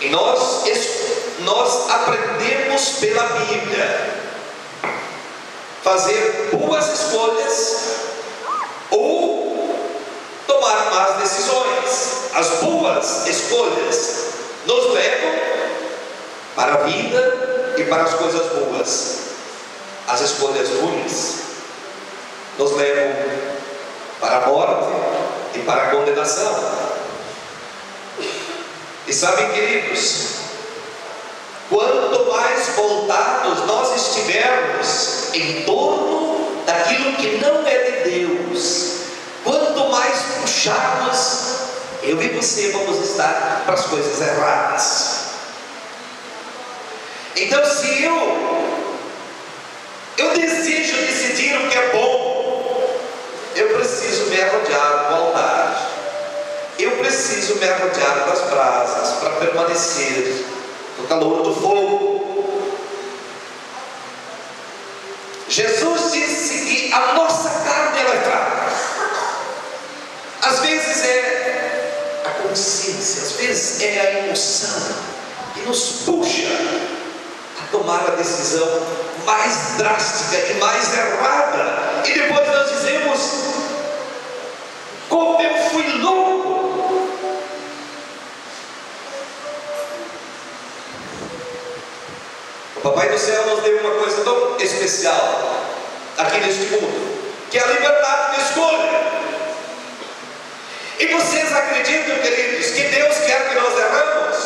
E nós aprendemos pela Bíblia fazer boas escolhas ou tomar más decisões. As boas escolhas nos levam para a vida e para as coisas boas. As escolhas ruins nos levam para a morte e para a condenação. E sabem, queridos, quanto mais voltados nós estivermos em torno daquilo que não é de Deus, quanto mais puxados eu e você vamos estar para as coisas erradas. Então, se eu desejo decidir o que é bom, eu preciso me arrodear do altar, eu preciso me arrodear das brasas para permanecer no calor do fogo. Jesus disse que a nossa carne ela é fraca. Às vezes é a consciência, às vezes é a emoção que nos puxa a tomar a decisão mais drástica e mais errada, e depois nós dizemos: como eu fui louco. O Papai do Céu nos deu uma coisa tão especial aqui neste mundo, que é a liberdade de escolha. E vocês acreditam, queridos, que Deus quer que nós erramos?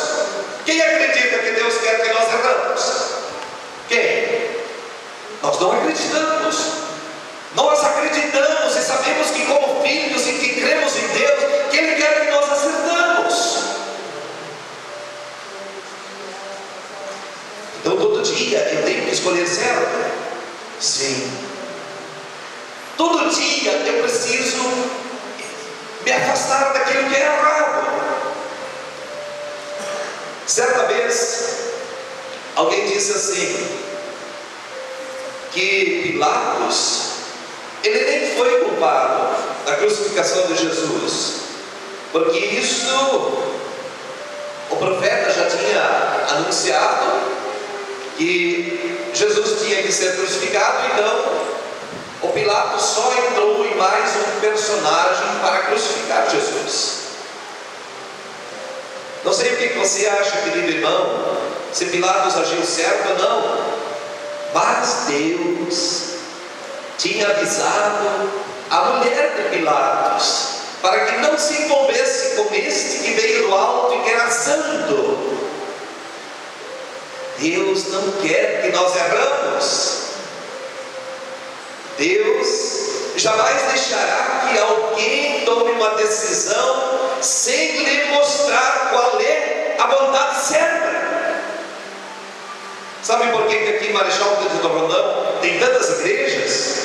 Quem acredita que Deus quer que nós erramos? Quem? Nós não acreditamos. Nós acreditamos e sabemos que, como filhos e que cremos em Deus, que Ele quer que nós acertamos. Então, todo dia eu tenho que escolher certo? Sim. Todo dia eu preciso me afastar daquilo que é errado. Certa vez, alguém disse assim, que Pilatos, ele nem foi culpado da crucificação de Jesus, porque isso o profeta já tinha anunciado, que Jesus tinha que ser crucificado. Então o Pilatos só entrou em mais um personagem para crucificar Jesus. Não sei o que você acha, querido irmão, se Pilatos agiu certo ou não, mas Deus tinha avisado a mulher de Pilatos para que não se envolvesse com este que veio do alto e que era santo. Deus não quer que nós erramos. Deus jamais deixará que alguém tome uma decisão sem lhe mostrar qual é a vontade certa. Sabe por que aqui em Marechal Cândido Rondão tem tantas igrejas?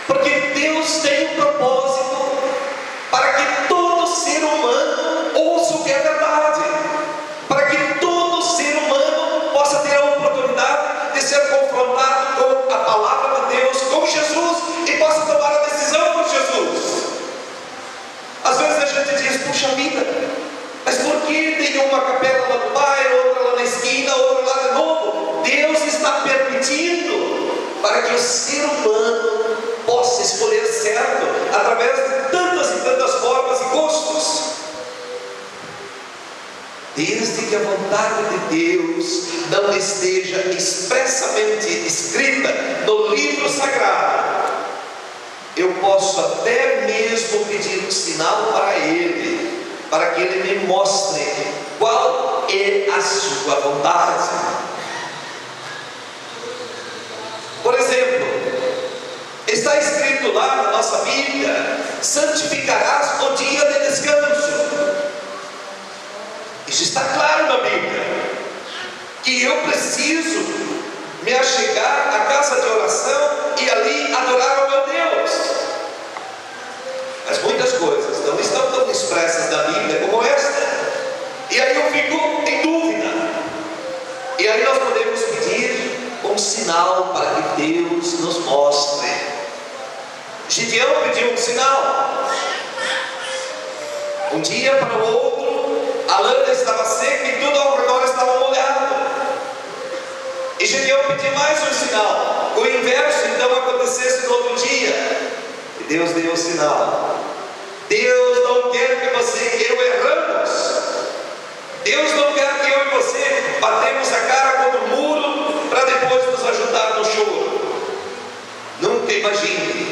Porque Deus tem um propósito para que todo ser humano ouça o que é verdade, para que todo ser humano possa ter a oportunidade de ser confrontado com a palavra de Deus, com Jesus, e possa tomar a decisão por Jesus. Às vezes a gente diz: puxa vida, mas por que tem uma capela lá no bairro, outra lá na esquina, outra lá de novo? Deus está permitindo para que o ser humano possa escolher certo através de tantas e tantas formas e gostos. Desde que a vontade de Deus não esteja expressamente escrita no livro sagrado, eu posso até mesmo pedir um sinal para Ele, para que Ele me mostre qual é a sua vontade. Por exemplo, está escrito lá na nossa Bíblia: santificarás o dia de descanso. Isso está claro na Bíblia, que eu preciso me achegar à casa de oração e ali adorar ao meu Deus. Mas muitas coisas não estão tão expressas na Bíblia como esta, e aí eu fico em dúvida. E aí nós podemos pedir um sinal para que Deus nos mostre. Gideão pediu um sinal. Um dia para o outro, a lã estava seca e tudo ao redor pedir mais um sinal. O inverso então acontecesse no outro dia. E Deus deu o sinal. Deus não quer que você e eu erramos. Deus não quer que eu e você batemos a cara contra o muro para depois nos ajudar no choro. Nunca imagine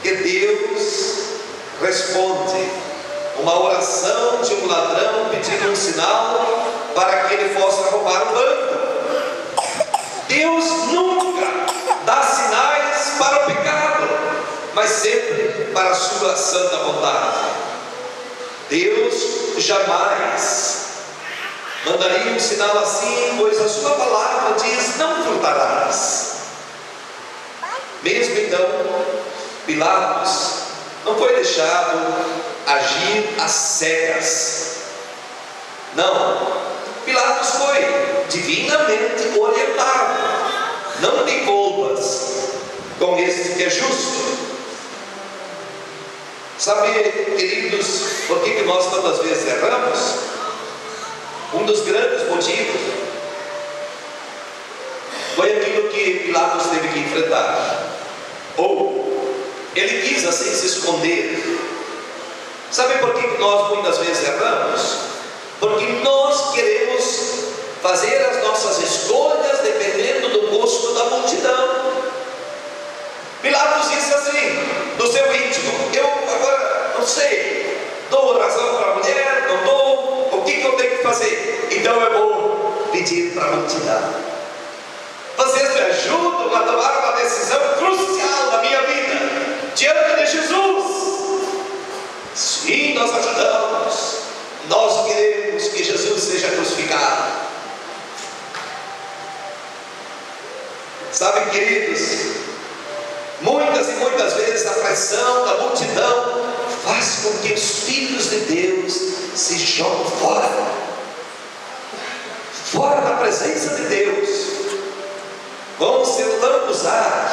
que Deus responde uma oração de um ladrão pedindo um sinal para que ele possa roubar o banco. Deus nunca dá sinais para o pecado, mas sempre para a sua santa vontade. Deus jamais mandaria um sinal assim, pois a sua palavra diz: não furtarás. Mesmo então, Pilatos não foi deixado agir às cegas. Não, Pilatos foi divinamente orientado. Não tem culpas com esse que é justo. Sabe, queridos, por que nós tantas vezes erramos? Um dos grandes motivos foi aquilo que Pilatos teve que enfrentar. Ou ele quis assim se esconder. Sabe por que nós muitas vezes erramos? Porque nós queremos fazer as nossas escolhas dependendo do gosto da multidão. Pilatos disse assim, no seu íntimo: eu agora não sei, dou razão para a mulher, não dou, o que eu tenho que fazer? Então eu vou pedir para a multidão. Vocês me ajudam a tomar uma decisão crucial na minha vida, diante de Jesus. Sim, nós ajudamos. Nós queremos que Jesus seja crucificado. Sabe, queridos, muitas e muitas vezes a pressão da multidão faz com que os filhos de Deus se jogam fora da presença de Deus. Vão ser lambuzados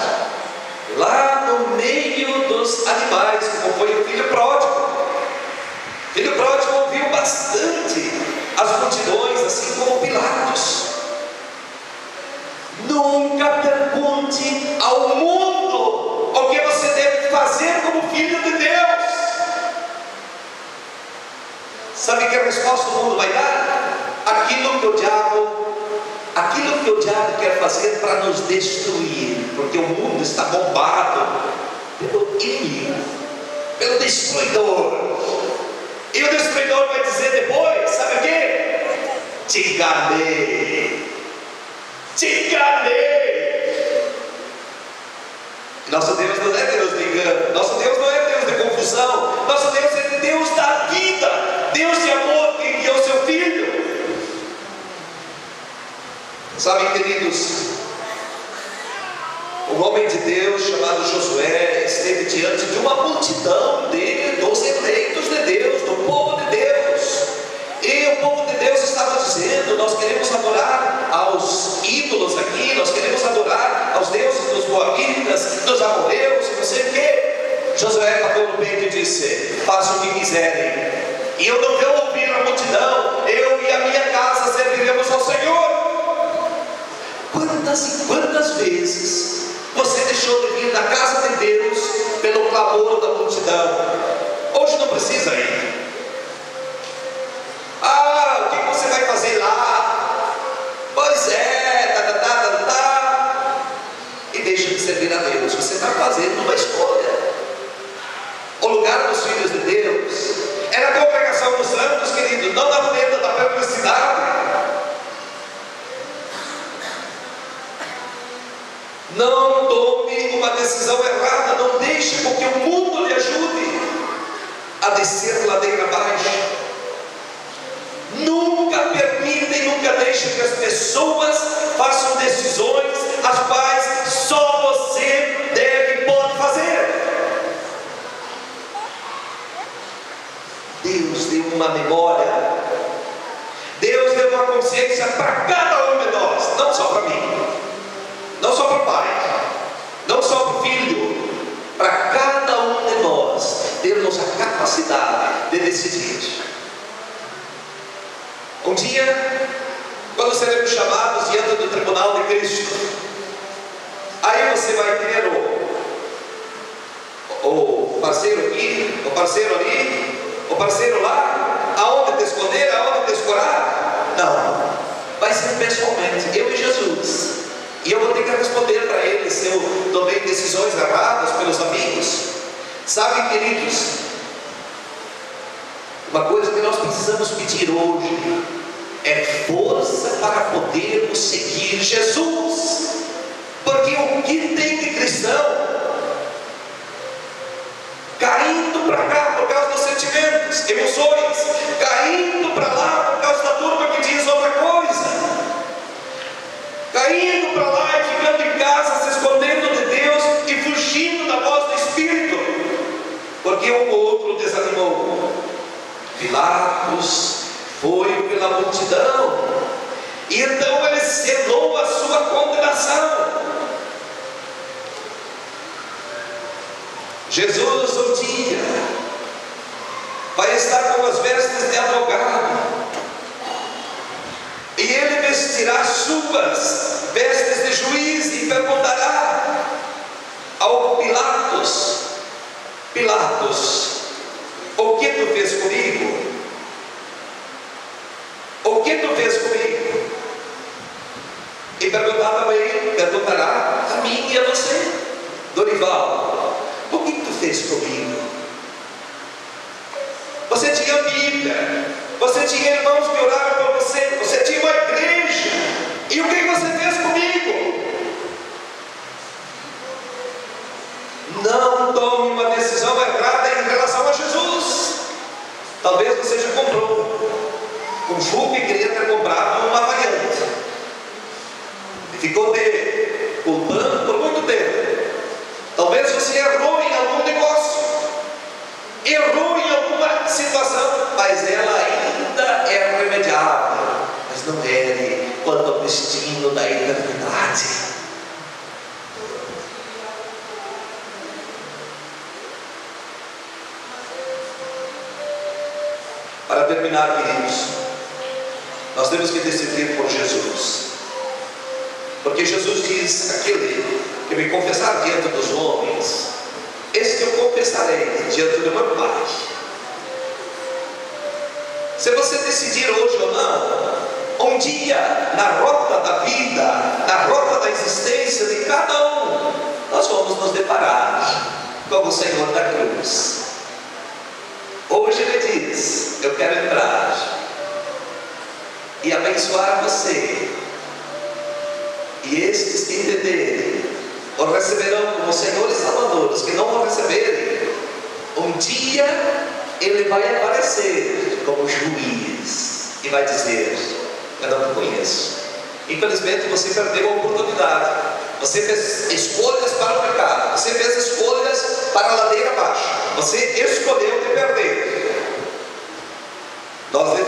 lá no meio dos animais, como foi o filho pródigo. O filho pródigo ouviu bastante as multidões, assim como Pilatos. Nunca pergunte ao mundo o que você deve fazer como filho de Deus. Sabe que a resposta do mundo vai dar? Aquilo que o diabo quer fazer para nos destruir, porque o mundo está bombado pelo inimigo, pelo destruidor. E o destruidor vai dizer depois, sabe o quê? Te enganei. Nosso Deus não é Deus de engano, nosso Deus não é Deus de confusão, nosso Deus é Deus da vida, Deus de amor que enviou seu Filho. Sabe, queridos, um homem de Deus chamado Josué esteve diante de uma multidão dos eleitos de Deus, do povo de Deus, e o povo de Deus estava dizendo: nós queremos adorar aos ídolos aqui, nós queremos adorar aos deuses dos moabitas, dos amorreus, não sei o que. Josué bateu no peito e disse: façam o que quiserem, e eu não vou ouvir a multidão, eu e a minha casa serviremos ao Senhor. Quantas e quantas vezes você deixou de vir da casa de Deus pelo clamor da multidão? Hoje não precisa ir. O que você vai fazer lá? Pois é, e deixa de servir a Deus. Você está fazendo uma escolha. O lugar dos filhos de Deus é na congregação dos santos, querido, não na tenda da perversidade. Não tome uma decisão errada, não deixe com que o mundo lhe ajude a descer ladeira abaixo. Nunca permita e nunca deixe que as pessoas façam decisões as quais só você deve e pode fazer. Deus deu uma memória, Deus deu uma consciência para cada um de nós, não só para mim, não só para o pai, não só para o filho, para cada um de nós termos a capacidade de decidir. Um dia, quando nós seremos chamados diante do tribunal de Cristo. Aí você vai ter o parceiro aqui, o parceiro ali, o parceiro lá, aonde te esconder, aonde te escorar. Não, vai ser pessoalmente, eu e Jesus. E eu vou ter que responder para ele se eu tomei decisões erradas pelos amigos. Sabe, queridos, uma coisa que nós precisamos pedir hoje é força para podermos seguir Jesus. Porque o que tem de cristão caindo para cá por causa dos sentimentos, emoções, caindo para lá por causa da turma que diz outra coisa, caindo para lá e ficando em casa, se escondendo de Deus e fugindo da voz do Espírito, porque um ou outro desanimou. Pilatos foi pela multidão, e então ele selou a sua condenação. Jesus um dia vai estar com as vestes de advogado, e ele vestirá suas vestes de juiz e perguntará ao Pilatos: Pilatos, o que tu fez comigo? O que tu fez comigo? E perguntará a mim e a você: Dorival, o que tu fez comigo? Você tinha Bíblia, você tinha irmãos que oraram por você, você tinha uma igreja, e o que você fez comigo? Não tome uma decisão errada em relação a Jesus. Talvez você já comprou um Juco e queria ter comprado uma variante, e ficou te culpando por muito tempo. Talvez você errou em algum negócio, errou em alguma situação, mas ela ainda é remediável. Mas nãoere quanto ao destino da eternidade. Para terminar, queridos, nós temos que decidir por Jesus, porque Jesus diz: aquele que me confessar diante dos homens, esse eu confessarei diante do meu Pai. Se você decidir hoje ou não, um dia na rota da vida, na rota da existência de cada um, nós vamos nos deparar com o Senhor da cruz. Hoje Ele diz: eu quero entrar e abençoar você, e estes que entenderem o receberão como Senhor e Salvador. Os que não o receberem, um dia Ele vai aparecer como juiz e vai dizer: eu não te conheço. Infelizmente você perdeu a oportunidade. Você fez escolhas para o pecado, você fez escolhas para a ladeira abaixo, você escolheu te perder. Nós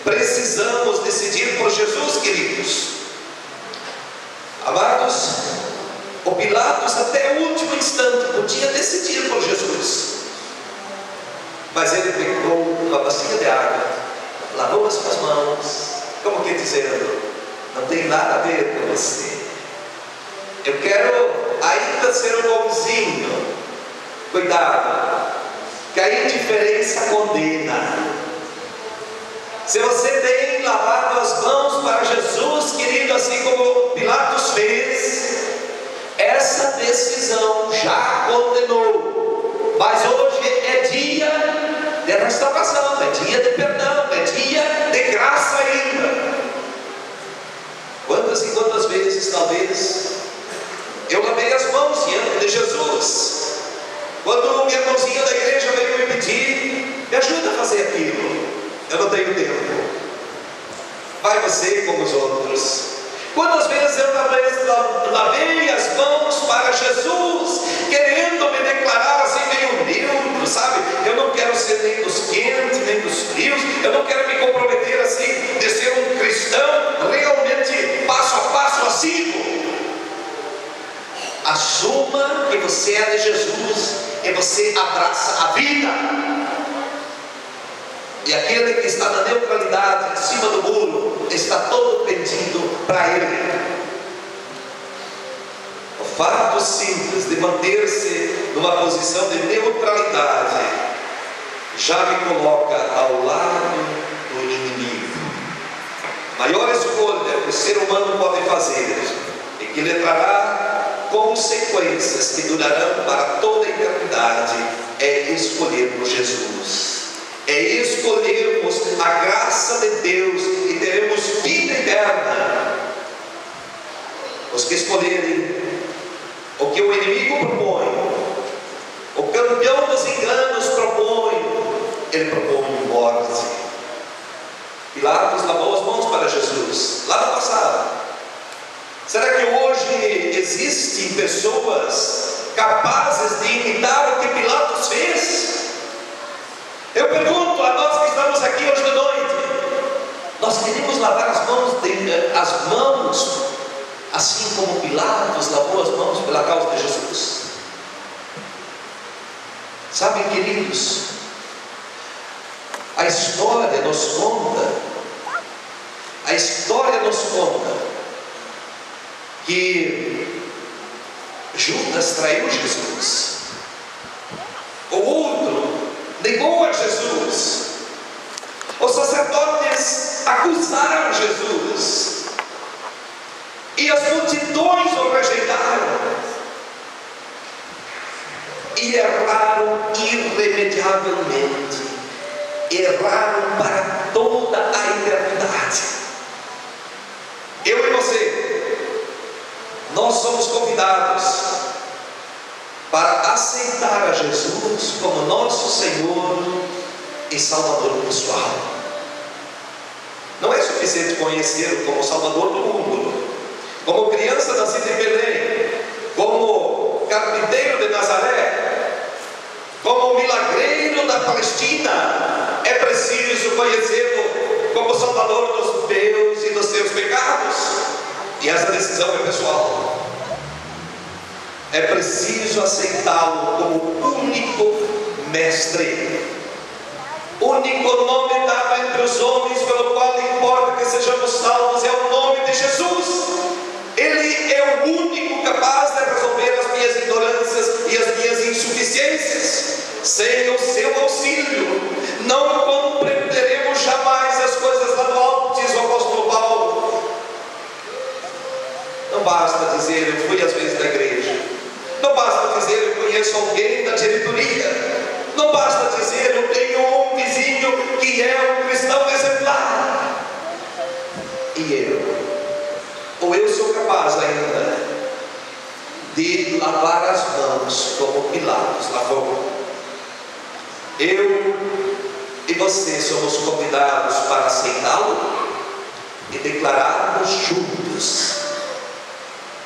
precisamos decidir por Jesus, queridos. Amados, o Pilatos até o último instante podia decidir por Jesus, mas ele pegou uma bacia de água, lavou as suas mãos, como que dizendo: não tem nada a ver com você, eu quero ainda ser um bonzinho. Cuidado, que a indiferença condena. Se você tem lavado as mãos para Jesus, querido, assim como Pilatos fez, essa decisão já condenou. Mas hoje é dia de restauração, é dia de perdão, é dia de graça ainda. Quantas e quantas vezes, talvez, eu lavei as mãos diante de Jesus, quando minha irmãozinha da igreja veio me pedir: me ajuda a fazer aquilo. Eu não tenho tempo. Vai você como os outros. Quantas vezes eu lavei as mãos para Jesus, querendo me declarar assim meio neutro, sabe? Eu não quero ser nem dos quentes, nem dos frios. Eu não quero me comprometer assim, de ser um cristão realmente passo a passo assíduo. Assuma que você é de Jesus e você abraça a vida. E aquele que está na neutralidade, em cima do muro, está todo pedindo para ele. O fato simples de manter-se numa posição de neutralidade já me coloca ao lado do inimigo. Maior escolha que o ser humano pode fazer e que lhe trará consequências que durarão para toda a eternidade é escolhermos Jesus. É escolhermos a graça de Deus e teremos vida eterna. Os que escolherem o que o inimigo propõe, o campeão dos enganos propõe, ele propõe morte. Pilatos lavou as mãos para Jesus lá no passado. Será que hoje existem pessoas capazes de imitar o que Pilatos fez? Eu pergunto a nós que estamos aqui hoje de noite: nós queremos lavar as mãos assim como Pilatos lavou as mãos pela causa de Jesus? Sabem, queridos, a história nos conta que Judas traiu Jesus, o outro negou a Jesus, os sacerdotes acusaram Jesus e as multidões o rejeitaram e erraram irremediavelmente, erraram para toda a eternidade. Eu e você, nós somos convidados para aceitar a Jesus como nosso Senhor e Salvador pessoal. Não é suficiente conhecê-lo como Salvador do mundo, como criança nascida em Belém, como carpinteiro de Nazaré, como milagreiro da Palestina. É preciso conhecê-lo como Salvador dos meus e dos seus pecados, e essa decisão é pessoal. É preciso aceitá-lo como único mestre, único nome dado entre os homens, pelo qual importa que sejamos salvos, é o nome de Jesus. Ele é o único capaz de resolver as minhas ignorâncias e as minhas insuficiências. Sem o seu auxílio, não compreenderemos jamais as coisas lá do alto, diz o apóstolo Paulo. Não basta dizer: eu fui às vezes na igreja. Não basta dizer: eu conheço alguém da diretoria. Não basta dizer: eu tenho um vizinho que é um cristão exemplar. E eu sou capaz ainda de lavar as mãos como Pilatos lavou. Eu e você somos convidados para aceitá-lo e declararmos juntos,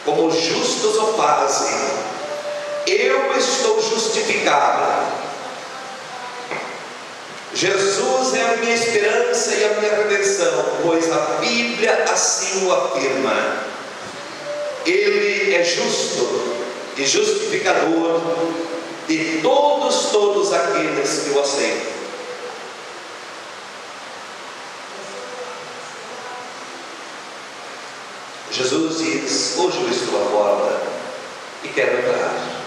como os justos o fazem: eu estou justificado. Jesus é a minha esperança e a minha redenção, pois a Bíblia assim o afirma. Ele é justo e justificador de todos aqueles que o aceitam. Jesus diz: hoje eu estou à porta e quero entrar.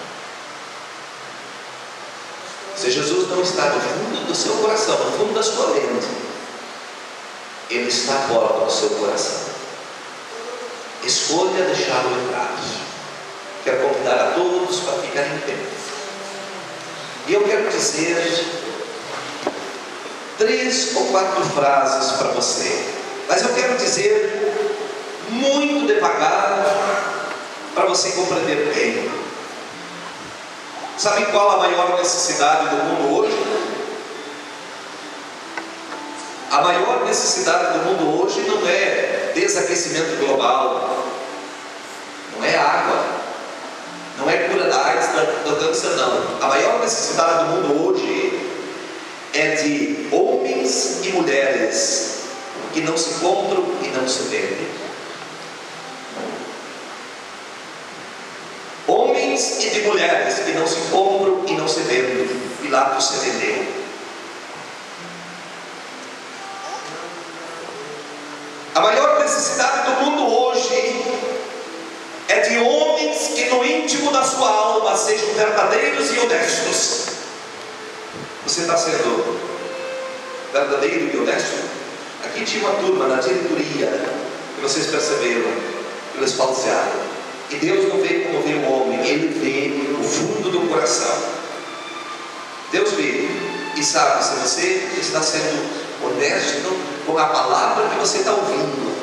Se Jesus não está no fundo do seu coração, no fundo da sua mente, Ele está à porta do seu coração. Escolha deixá-lo entrar. Quero convidar a todos para ficarem em pé. E eu quero dizer 3 ou 4 frases para você, mas eu quero dizer muito devagar para você compreender bem. Sabe qual a maior necessidade do mundo hoje? A maior necessidade do mundo hoje não é desaquecimento global, não é água, não é cura da AIDS, da câncer, não. A maior necessidade do mundo hoje é de homens e mulheres que não se compram e não se vendem. Homens e de mulheres que não se compram e não se vendem. Pilatos se vendeu. necessidade do mundo hoje é de homens que no íntimo da sua alma sejam verdadeiros e honestos. Você está sendo verdadeiro e honesto? Aqui tinha uma turma na diretoria, que vocês perceberam, eles falsearam. E Deus não vê como vê o homem, Ele vê o fundo do coração. Deus vê e sabe se você está sendo honesto com a palavra que você está ouvindo,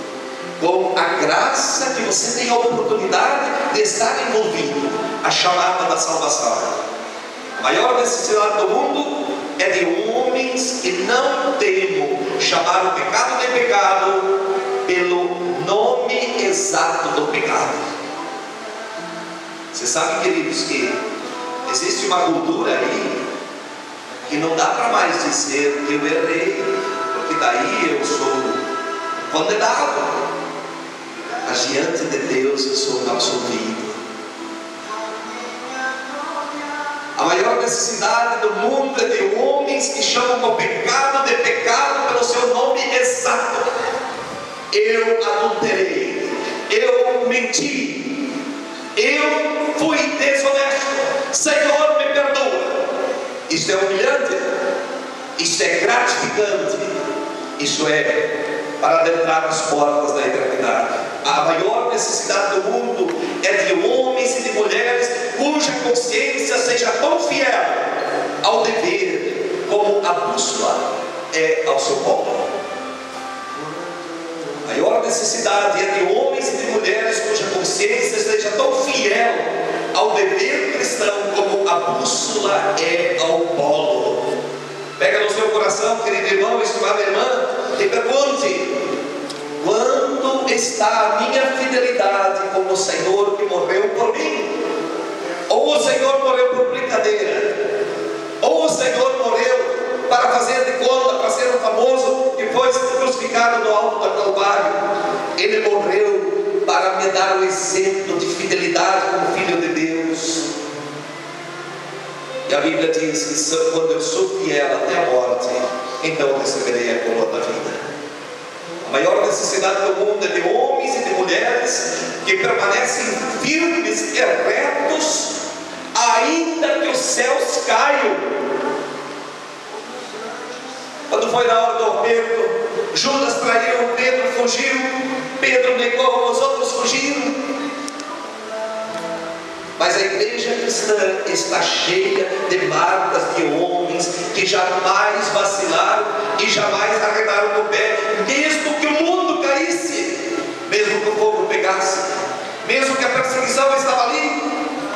com a graça que você tem a oportunidade de estar envolvido, a chamada da salvação. A maior necessidade do mundo é de homens que não temam chamar o pecado de pecado pelo nome exato do pecado. Você sabe, queridos, que existe uma cultura aí que não dá para mais dizer que eu errei, porque daí eu sou condenado, mas diante de Deus eu sou absolvido. A maior necessidade do mundo é de homens que chamam o pecado de pecado pelo seu nome exato. Eu adulterei, eu menti, eu fui desonesto, Senhor me perdoa. Isso é humilhante, isso é gratificante, isso é para adentrar as portas da eternidade. A maior necessidade do mundo é de homens e de mulheres cuja consciência seja tão fiel ao dever como a bússola é ao seu povo. A maior necessidade é de homens e de mulheres cuja consciência seja tão fiel ao dever cristão como a bússola é ao polo. Pega no seu coração, querido irmão, estimada irmã, e pergunte: quando está a minha fidelidade com o Senhor que morreu por mim? Ou o Senhor morreu por brincadeira? Ou o Senhor morreu para fazer de conta, para ser o famoso que foi crucificado no alto da Calvário? Ele morreu para me dar o exemplo de fidelidade como filho de Deus. E a Bíblia diz que quando eu sou fiel até a morte, então eu receberei a coroa da vida. A maior necessidade do mundo é de homens e de mulheres que permanecem firmes e retos, ainda que os céus caiam. Quando foi na hora do Pedro, Judas traiu, Pedro fugiu, Pedro negou, os outros fugiram. Mas a igreja cristã está cheia de marcas de homens que jamais vacilaram e jamais arredaram o pé, mesmo que o mundo caísse, mesmo que o fogo pegasse, mesmo que a perseguição estava ali,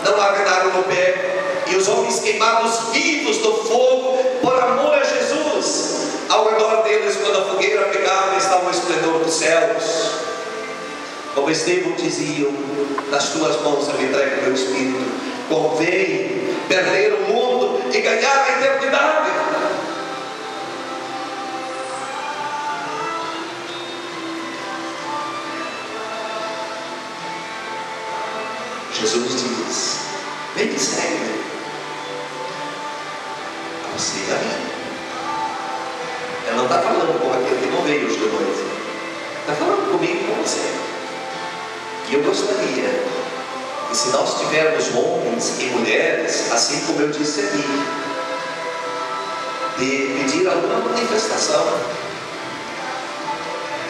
não arredaram o pé. E os homens queimados vivos do fogo por amor a Jesus, ao redor deles, quando a fogueira pegava, estava o esplendor dos céus. Como Estevão dizia: nas tuas mãos eu entrego o meu espírito. Convém perder o mundo e ganhar a eternidade. Jesus diz: vem e segue-me. A você e a mim. Ela não está falando com aquele que não veio hoje de noite, está falando comigo e com você. E eu gostaria que, se nós tivermos homens e mulheres, assim como eu disse aqui, de pedir alguma manifestação,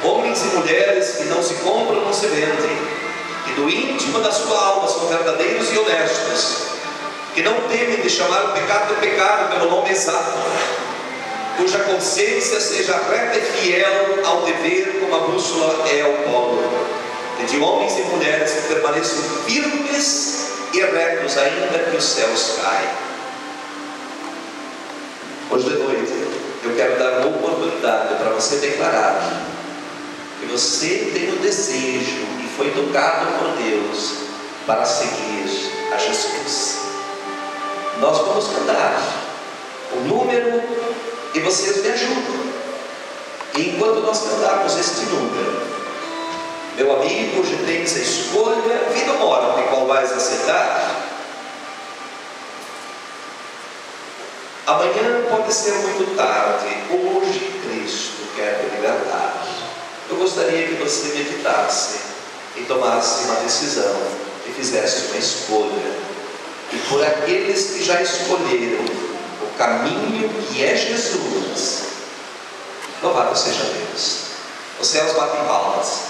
homens e mulheres que não se compram, não se vendem, que do íntimo da sua alma são verdadeiros e honestos, que não temem de chamar o pecado de pecado pelo nome exato, cuja consciência seja reta e fiel ao dever como a bússola é ao polo, e de homens e mulheres que permaneçam firmes e retos ainda que os céus caem. Hoje de noite eu quero dar uma oportunidade para você declarar que você tem o desejo e foi tocado por Deus para seguir a Jesus. Nós vamos cantar o número e vocês me ajudam. E enquanto nós cantarmos este número, meu amigo, hoje tens a escolha, vida ou morte, qual vais aceitar. Amanhã pode ser muito tarde, hoje Cristo quer te libertar. Eu gostaria gostaria que você meditasse e tomasse uma decisão e fizesse uma escolha. E por aqueles que já escolheram o caminho que é Jesus, louvado seja Deus. Os céus batem palmas.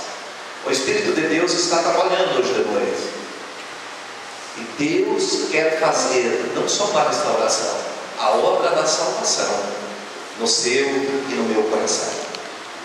O Espírito de Deus está trabalhando hoje de noite. E Deus quer fazer não só uma restauração, a obra da salvação no seu e no meu coração.